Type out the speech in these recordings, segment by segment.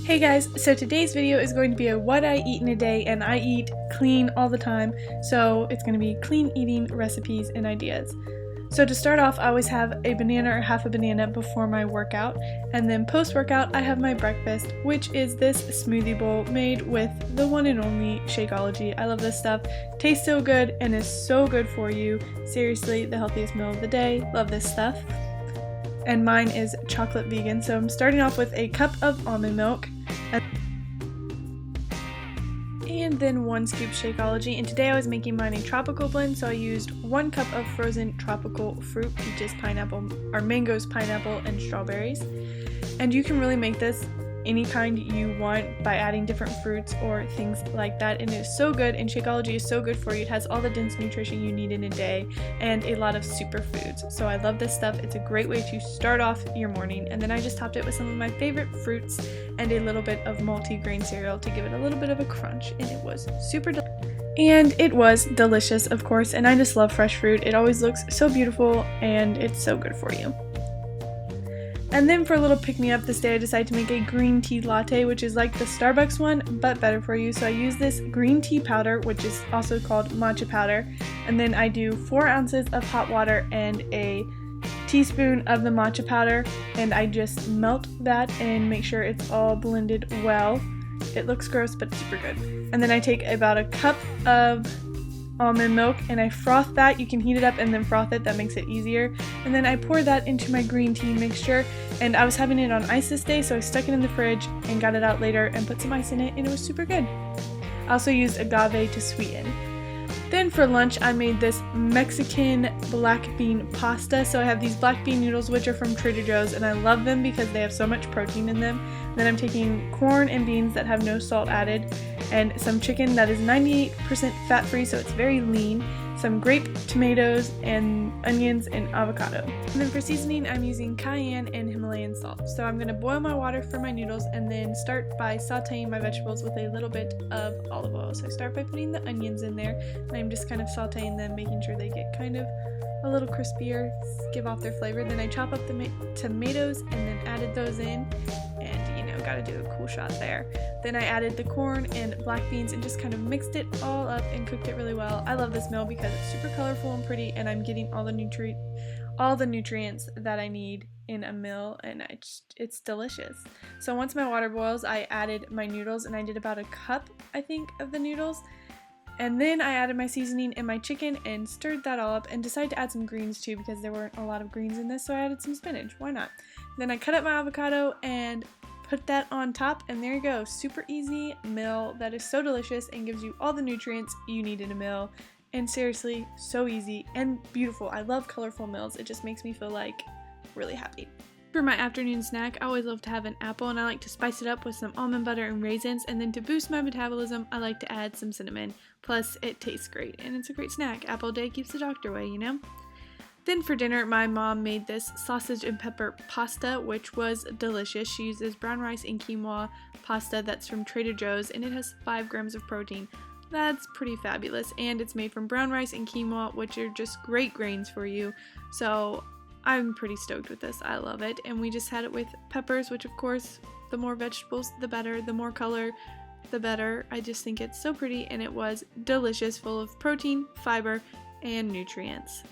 Hey guys, so today's video is going to be a what I eat in a day, and I eat clean all the time, so it's going to be clean eating recipes and ideas. So to start off, I always have a banana or half a banana before my workout, and then post-workout I have my breakfast, which is this smoothie bowl made with the one and only Shakeology. I love this stuff. Tastes so good and is so good for you. Seriously, the healthiest meal of the day. Love this stuff. And mine is chocolate vegan, so I'm starting off with a cup of almond milk and then 1 scoop Shakeology. And today I was making mine a tropical blend, so I used 1 cup of frozen tropical fruit, peaches, pineapple, or mangoes, pineapple, and strawberries. And you can really make this any kind you want by adding different fruits or things like that, and it is so good, and Shakeology is so good for you. It has all the dense nutrition you need in a day and a lot of superfoods. So I love this stuff. It's a great way to start off your morning. And then I just topped it with some of my favorite fruits and a little bit of multi-grain cereal to give it a little bit of a crunch, and it was super delicious. And it was delicious, of course, and I just love fresh fruit. It always looks so beautiful and it's so good for you. And then for a little pick-me-up this day, I decided to make a green tea latte, which is like the Starbucks one, but better for you. So I use this green tea powder, which is also called matcha powder, and then I do 4 ounces of hot water and a teaspoon of the matcha powder, and I just melt that and make sure it's all blended well. It looks gross, but it's super good. And then I take about a cup of almond milk and I froth that. You can heat it up and then froth it, that makes it easier. And then I pour that into my green tea mixture, and I was having it on ice this day, so I stuck it in the fridge and got it out later and put some ice in it, and it was super good. I also used agave to sweeten. Then for lunch I made this Mexican black bean pasta. So I have these black bean noodles, which are from Trader Joe's, and I love them because they have so much protein in them. Then I'm taking corn and beans that have no salt added, and some chicken that is 98% fat-free, so it's very lean, some grape tomatoes, and onions and avocado. And then for seasoning, I'm using cayenne and Himalayan salt. So I'm going to boil my water for my noodles and then start by sauteing my vegetables with a little bit of olive oil. So I start by putting the onions in there, and I'm just kind of sauteing them, making sure they get kind of a little crispier, give off their flavor. Then I chop up the tomatoes and then added those in, and gotta do a cool shot there. Then I added the corn and black beans and just kind of mixed it all up and cooked it really well. I love this meal because it's super colorful and pretty, and I'm getting all the nutrients that I need in a meal, and it's delicious. So once my water boils, I added my noodles, and I did about a cup, I think, of the noodles. And then I added my seasoning and my chicken and stirred that all up, and decided to add some greens too because there weren't a lot of greens in this, so I added some spinach. Why not? Then I cut up my avocado and put that on top, and there you go. Super easy meal that is so delicious and gives you all the nutrients you need in a meal. And seriously, so easy and beautiful. I love colorful meals. It just makes me feel like really happy. For my afternoon snack, I always love to have an apple, and I like to spice it up with some almond butter and raisins, and then to boost my metabolism, I like to add some cinnamon. Plus, it tastes great, and it's a great snack. Apple day keeps the doctor away, you know? Then for dinner, my mom made this sausage and pepper pasta, which was delicious. She uses brown rice and quinoa pasta that's from Trader Joe's, and it has 5 grams of protein. That's pretty fabulous, and it's made from brown rice and quinoa, which are just great grains for you. So I'm pretty stoked with this. I love it. And we just had it with peppers, which of course, the more vegetables, the better. The more color, the better. I just think it's so pretty, and it was delicious, full of protein, fiber, and nutrients.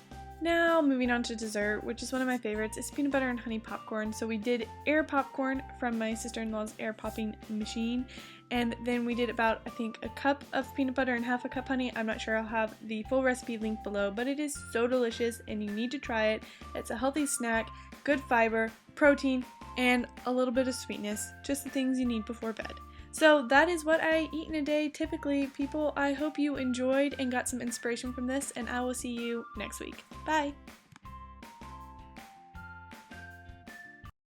Now, moving on to dessert, which is one of my favorites, is peanut butter and honey popcorn. So we did air popcorn from my sister-in-law's air popping machine, and then we did about, I think, a cup of peanut butter and half a cup honey. I'm not sure. I'll have the full recipe linked below, but it is so delicious and you need to try it. It's a healthy snack, good fiber, protein, and a little bit of sweetness, just the things you need before bed. So that is what I eat in a day typically, people. I hope you enjoyed and got some inspiration from this, and I will see you next week. Bye!